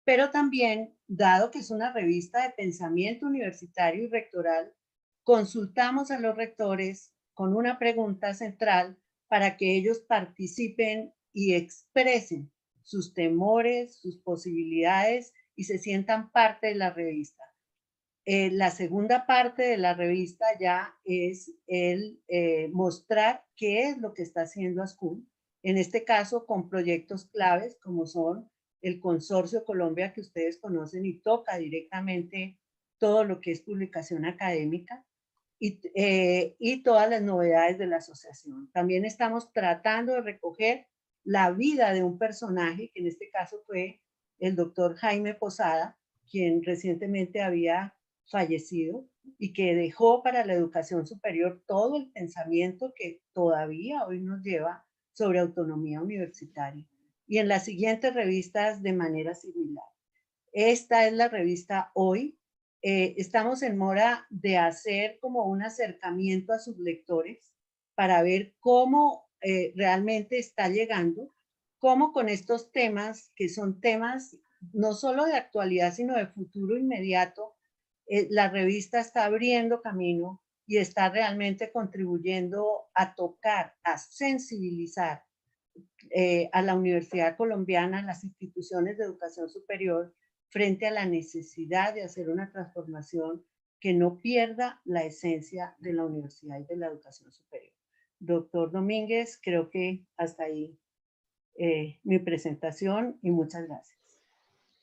pero también, dado que es una revista de pensamiento universitario y rectoral, consultamos a los rectores con una pregunta central para que ellos participen y expresen sus temores, sus posibilidades y se sientan parte de la revista. La segunda parte de la revista ya es el mostrar qué es lo que está haciendo Ascun, en este caso con proyectos claves como son el Consorcio Colombia, que ustedes conocen y toca directamente todo lo que es publicación académica, y todas las novedades de la asociación. También estamos tratando de recoger la vida de un personaje, que en este caso fue el doctor Jaime Posada, quien recientemente había fallecido y que dejó para la educación superior todo el pensamiento que todavía hoy nos lleva sobre autonomía universitaria. Y en las siguientes revistas de manera similar. Esta es la revista Hoy. Estamos en mora de hacer como un acercamiento a sus lectores para ver cómo realmente está llegando, cómo con estos temas, que son temas no solo de actualidad, sino de futuro inmediato, la revista está abriendo camino y está realmente contribuyendo a tocar, a sensibilizar a la Universidad Colombiana, a las instituciones de educación superior, frente a la necesidad de hacer una transformación que no pierda la esencia de la universidad y de la educación superior. Doctor Domínguez, creo que hasta ahí mi presentación y muchas gracias.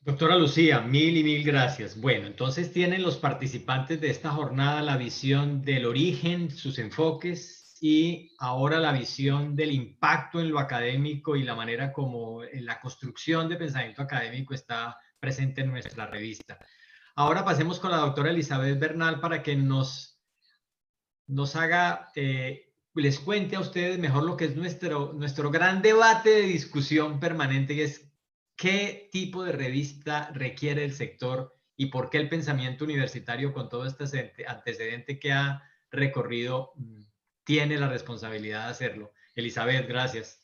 Doctora Lucía, mil y mil gracias. Bueno, entonces tienen los participantes de esta jornada la visión del origen, sus enfoques y ahora la visión del impacto en lo académico y la manera como la construcción de pensamiento académico está presente en nuestra revista. Ahora pasemos con la doctora Elizabeth Bernal para que nos haga, les cuente a ustedes mejor lo que es nuestro gran debate de discusión permanente, y es qué tipo de revista requiere el sector y por qué el pensamiento universitario, con todo este antecedente que ha recorrido, tiene la responsabilidad de hacerlo. Elizabeth, gracias.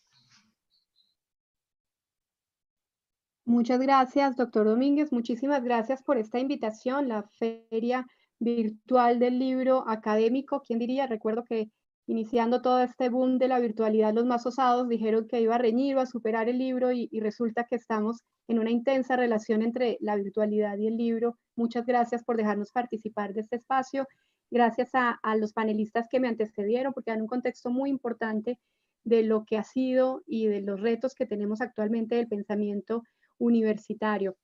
Muchas gracias, doctor Domínguez. Muchísimas gracias por esta invitación. La feria virtual del libro académico. ¿Quién diría? Recuerdo que iniciando todo este boom de la virtualidad, los más osados dijeron que iba a reñir o a superar el libro y resulta que estamos en una intensa relación entre la virtualidad y el libro. Muchas gracias por dejarnos participar de este espacio. Gracias a los panelistas que me antecedieron porque dan un contexto muy importante de lo que ha sido y de los retos que tenemos actualmente del pensamiento universitario.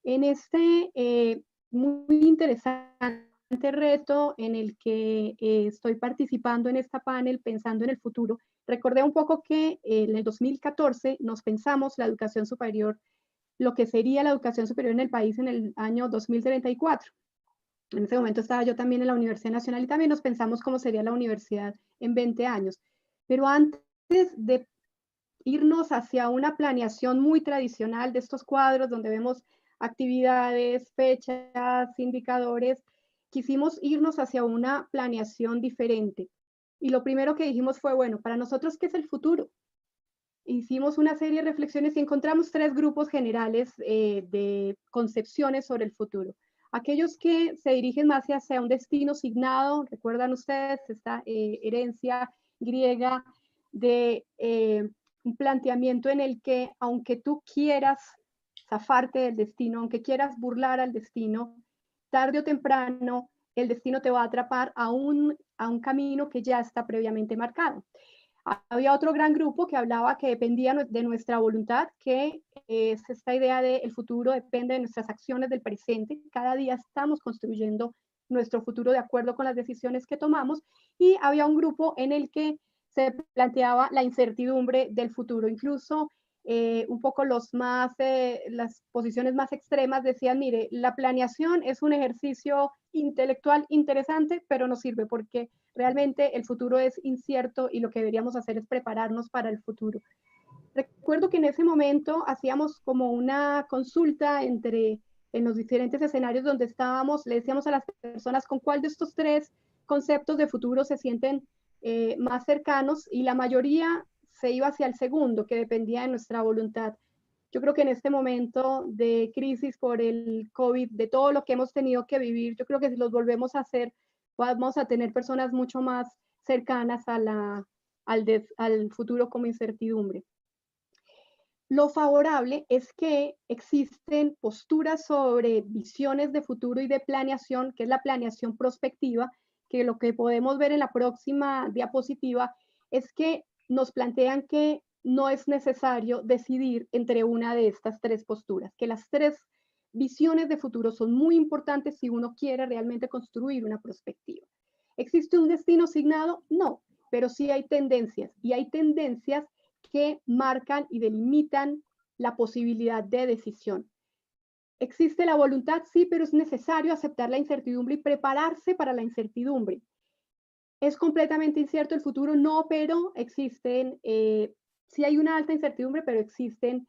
En este muy interesante reto en el que estoy participando en esta panel pensando en el futuro, recordé un poco que en el 2014 nos pensamos la educación superior, lo que sería la educación superior en el país en el año 2034. En ese momento estaba yo también en la Universidad Nacional y también nos pensamos cómo sería la universidad en 20 años. Pero antes de irnos hacia una planeación muy tradicional de estos cuadros donde vemos actividades, fechas, indicadores, quisimos irnos hacia una planeación diferente. Y lo primero que dijimos fue, bueno, para nosotros, ¿qué es el futuro? Hicimos una serie de reflexiones y encontramos tres grupos generales de concepciones sobre el futuro. Aquellos que se dirigen más hacia un destino signado, recuerdan ustedes esta herencia griega de un planteamiento en el que aunque tú quieras zafarte del destino, aunque quieras burlar al destino, tarde o temprano el destino te va a atrapar a un camino que ya está previamente marcado. Había otro gran grupo que hablaba que dependía de nuestra voluntad, que es esta idea de el futuro depende de nuestras acciones del presente. Cada día estamos construyendo nuestro futuro de acuerdo con las decisiones que tomamos. Y había un grupo en el que se planteaba la incertidumbre del futuro. Incluso un poco las posiciones más extremas decían, mire, la planeación es un ejercicio intelectual interesante, pero no sirve porque realmente el futuro es incierto y lo que deberíamos hacer es prepararnos para el futuro. Recuerdo que en ese momento hacíamos como una consulta en los diferentes escenarios donde estábamos, le decíamos a las personas con cuál de estos tres conceptos de futuro se sienten más cercanos y la mayoría se iba hacia el segundo, que dependía de nuestra voluntad. Yo creo que en este momento de crisis por el COVID, de todo lo que hemos tenido que vivir, yo creo que si los volvemos a hacer, vamos a tener personas mucho más cercanas a al futuro como incertidumbre. Lo favorable es que existen posturas sobre visiones de futuro y de planeación, que es la planeación prospectiva, que lo que podemos ver en la próxima diapositiva es que nos plantean que no es necesario decidir entre una de estas tres posturas, que las tres visiones de futuro son muy importantes si uno quiere realmente construir una perspectiva. ¿Existe un destino asignado? No, pero sí hay tendencias, y hay tendencias que marcan y delimitan la posibilidad de decisión. ¿Existe la voluntad? Sí, pero es necesario aceptar la incertidumbre y prepararse para la incertidumbre. ¿Es completamente incierto el futuro? No, pero existen, sí hay una alta incertidumbre, pero existen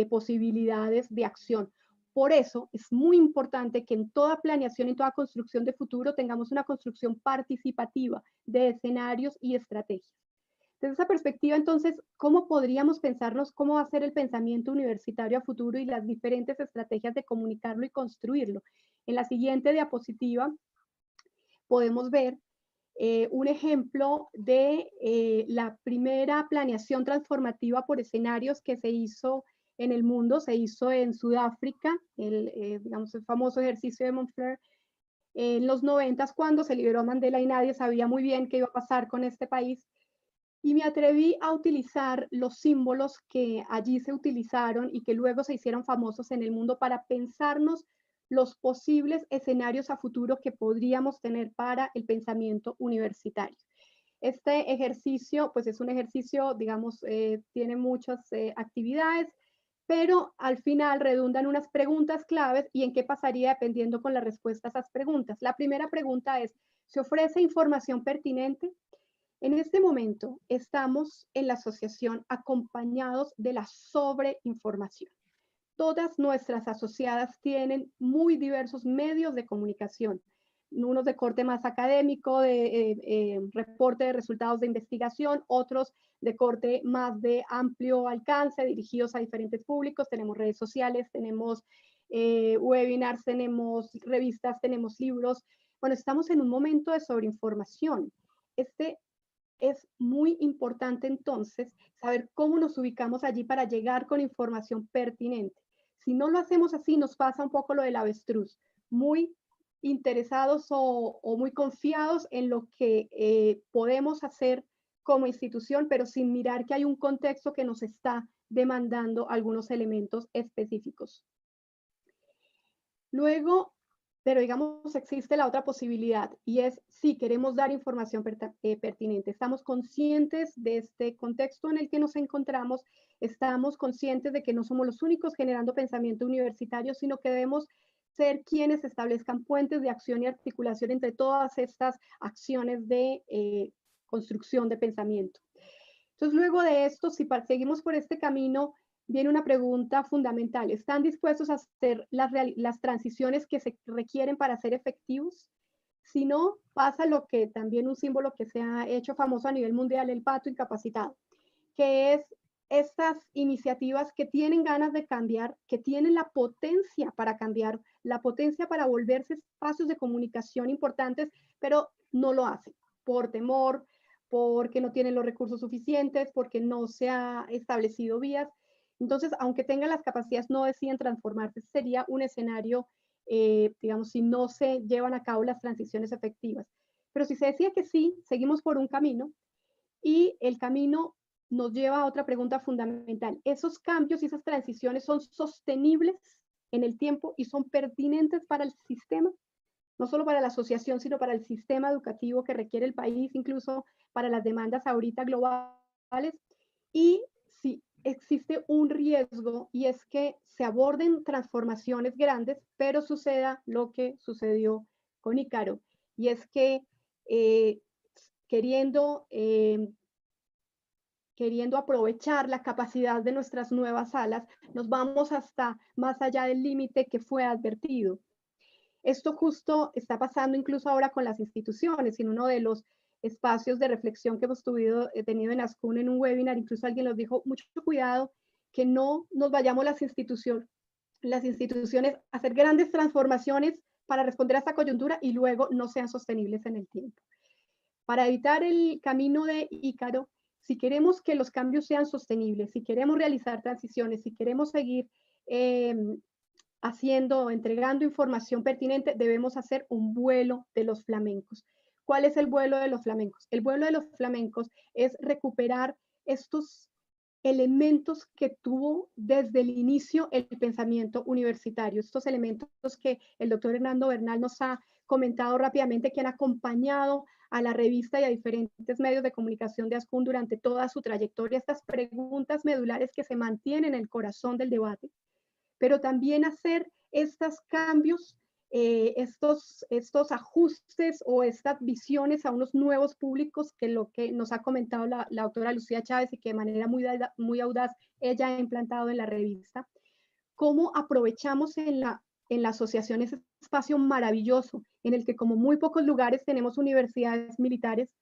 posibilidades de acción. Por eso es muy importante que en toda planeación, en toda construcción de futuro, tengamos una construcción participativa de escenarios y estrategias. Desde esa perspectiva, entonces, ¿cómo podríamos pensarnos cómo va a ser el pensamiento universitario a futuro y las diferentes estrategias de comunicarlo y construirlo? En la siguiente diapositiva podemos ver un ejemplo de la primera planeación transformativa por escenarios que se hizo en el mundo, se hizo en Sudáfrica, digamos, el famoso ejercicio de Montclair, en los 90 cuando se liberó a Mandela y nadie sabía muy bien qué iba a pasar con este país. Y me atreví a utilizar los símbolos que allí se utilizaron y que luego se hicieron famosos en el mundo para pensarnos los posibles escenarios a futuro que podríamos tener para el pensamiento universitario. Este ejercicio, pues es un ejercicio, digamos, tiene muchas actividades, pero al final redundan unas preguntas claves y en qué pasaría dependiendo con la respuesta a esas preguntas. La primera pregunta es, ¿se ofrece información pertinente? En este momento estamos en la asociación acompañados de la sobreinformación. Todas nuestras asociadas tienen muy diversos medios de comunicación, unos de corte más académico, de reporte de resultados de investigación, otros de corte más de amplio alcance, dirigidos a diferentes públicos. Tenemos redes sociales, tenemos webinars, tenemos revistas, tenemos libros, Bueno, estamos en un momento de sobreinformación. Es muy importante entonces saber cómo nos ubicamos allí para llegar con información pertinente. Si no lo hacemos así, nos pasa un poco lo del avestruz, muy interesados o muy confiados en lo que podemos hacer como institución, pero sin mirar que hay un contexto que nos está demandando algunos elementos específicos. Luego, pero digamos, existe la otra posibilidad y es si queremos dar información pertinente. Estamos conscientes de este contexto en el que nos encontramos, estamos conscientes de que no somos los únicos generando pensamiento universitario, sino que debemos ser quienes establezcan puentes de acción y articulación entre todas estas acciones de construcción de pensamiento. Entonces, luego de esto, si seguimos por este camino, viene una pregunta fundamental. ¿Están dispuestos a hacer las transiciones que se requieren para ser efectivos? Si no, pasa lo que también un símbolo que se ha hecho famoso a nivel mundial, el pato incapacitado, que es estas iniciativas que tienen ganas de cambiar, que tienen la potencia para cambiar, la potencia para volverse espacios de comunicación importantes, pero no lo hacen por temor, porque no tienen los recursos suficientes, porque no se ha establecido vías. Entonces, aunque tengan las capacidades, no deciden transformarse. Sería un escenario, digamos, si no se llevan a cabo las transiciones efectivas. Pero si se decía que sí, seguimos por un camino y el camino nos lleva a otra pregunta fundamental. ¿Esos cambios y esas transiciones son sostenibles en el tiempo y son pertinentes para el sistema? No solo para la asociación, sino para el sistema educativo que requiere el país, incluso para las demandas ahorita globales. Y si existe un riesgo y es que se aborden transformaciones grandes, pero suceda lo que sucedió con Ícaro, y es que queriendo aprovechar la capacidad de nuestras nuevas salas, nos vamos hasta más allá del límite que fue advertido. Esto justo está pasando incluso ahora con las instituciones. En uno de los espacios de reflexión que hemos tenido en Ascun en un webinar, incluso alguien nos dijo, mucho cuidado que no nos vayamos las instituciones a hacer grandes transformaciones para responder a esta coyuntura y luego no sean sostenibles en el tiempo. Para evitar el camino de Ícaro, si queremos que los cambios sean sostenibles, si queremos realizar transiciones, si queremos seguir entregando información pertinente, debemos hacer un vuelo de los flamencos. ¿Cuál es el vuelo de los flamencos? El vuelo de los flamencos es recuperar estos elementos que tuvo desde el inicio el pensamiento universitario, estos elementos que el doctor Hernando Bernal nos ha comentado rápidamente, que han acompañado a la revista y a diferentes medios de comunicación de Ascun durante toda su trayectoria, estas preguntas medulares que se mantienen en el corazón del debate, pero también hacer estos cambios, estos ajustes o estas visiones a unos nuevos públicos, que lo que nos ha comentado la doctora Lucía Chávez y que de manera muy audaz ella ha implantado en la revista. ¿Cómo aprovechamos en la asociación ese espacio maravilloso en el que como muy pocos lugares tenemos universidades militares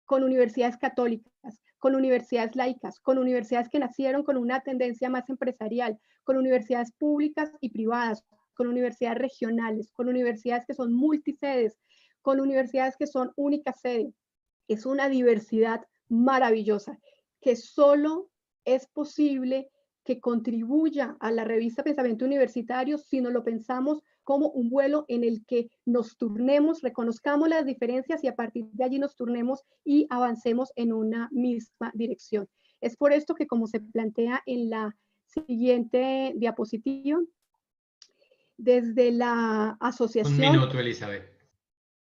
con universidades católicas, con universidades laicas, con universidades que nacieron con una tendencia más empresarial, con universidades públicas y privadas, con universidades regionales, con universidades que son multisedes, con universidades que son única sede? Es una diversidad maravillosa que solo es posible que contribuya a la revista Pensamiento Universitario si no lo pensamos como un vuelo en el que nos turnemos, reconozcamos las diferencias y a partir de allí nos turnemos y avancemos en una misma dirección. Es por esto que, como se plantea en la siguiente diapositiva, desde la asociación... Un minuto, Elizabeth.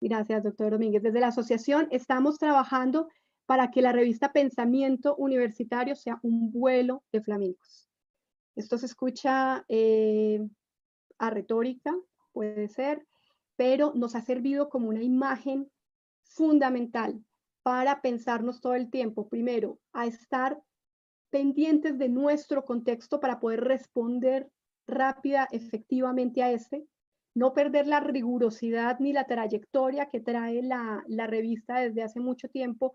Gracias, doctor Domínguez. Desde la asociación estamos trabajando para que la revista Pensamiento Universitario sea un vuelo de flamencos. Esto se escucha a retórica, puede ser, pero nos ha servido como una imagen fundamental para pensarnos todo el tiempo, primero, a estar pendientes de nuestro contexto para poder responder rápida, efectivamente a ese, no perder la rigurosidad ni la trayectoria que trae la revista desde hace mucho tiempo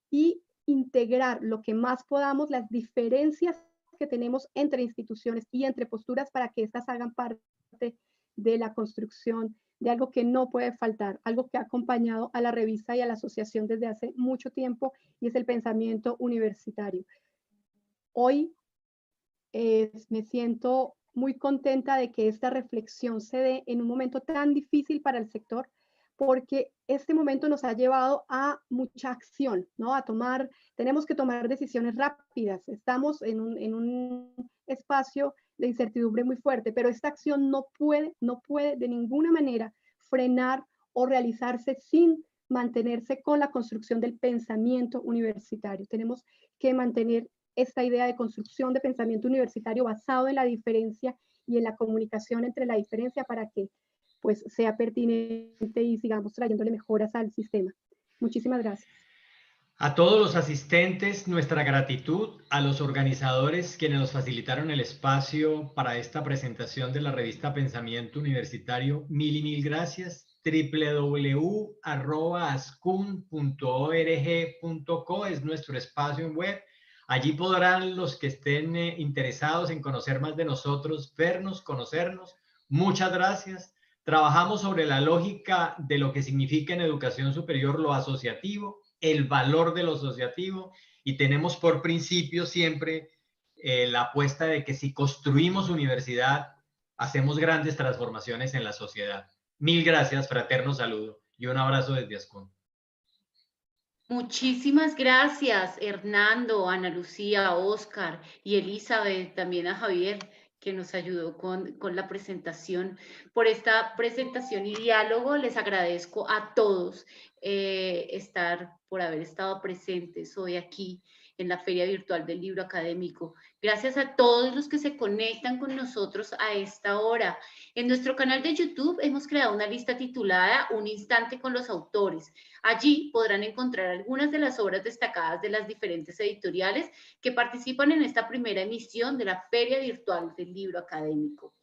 y integrar lo que más podamos las diferencias que tenemos entre instituciones y entre posturas para que éstas hagan parte de la construcción de algo que no puede faltar, algo que ha acompañado a la revista y a la asociación desde hace mucho tiempo, y es el pensamiento universitario. Hoy me siento muy contenta de que esta reflexión se dé en un momento tan difícil para el sector, porque este momento nos ha llevado a mucha acción, ¿no? Tenemos que tomar decisiones rápidas. Estamos en un espacio de incertidumbre muy fuerte, pero esta acción no puede de ninguna manera frenar o realizarse sin mantenerse con la construcción del pensamiento universitario. Tenemos que mantener esta idea de construcción de pensamiento universitario basado en la diferencia y en la comunicación entre la diferencia para que pues sea pertinente y sigamos trayéndole mejoras al sistema. Muchísimas gracias. A todos los asistentes, nuestra gratitud, a los organizadores quienes nos facilitaron el espacio para esta presentación de la revista Pensamiento Universitario, mil y mil gracias. www.ascun.org.co es nuestro espacio en web. Allí podrán los que estén interesados en conocer más de nosotros, vernos, conocernos. Muchas gracias. Trabajamos sobre la lógica de lo que significa en educación superior lo asociativo, el valor de lo asociativo, y tenemos por principio siempre la apuesta de que si construimos universidad, hacemos grandes transformaciones en la sociedad. Mil gracias, fraterno saludo y un abrazo desde Ascun. Muchísimas gracias, Hernando, Ana Lucía, Oscar y Elizabeth, también a Javier, que nos ayudó con la presentación. Por esta presentación y diálogo les agradezco a todos por haber estado presentes hoy aquí en la Feria Virtual del Libro Académico. Gracias a todos los que se conectan con nosotros a esta hora. En nuestro canal de YouTube hemos creado una lista titulada Un Instante con los Autores. Allí podrán encontrar algunas de las obras destacadas de las diferentes editoriales que participan en esta primera emisión de la Feria Virtual del Libro Académico.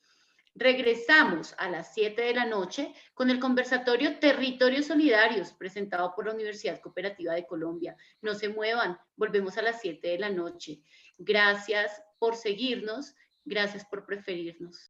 Regresamos a las 7 de la noche con el conversatorio Territorios Solidarios, presentado por la Universidad Cooperativa de Colombia. No se muevan, volvemos a las 7 de la noche. Gracias por seguirnos, gracias por preferirnos.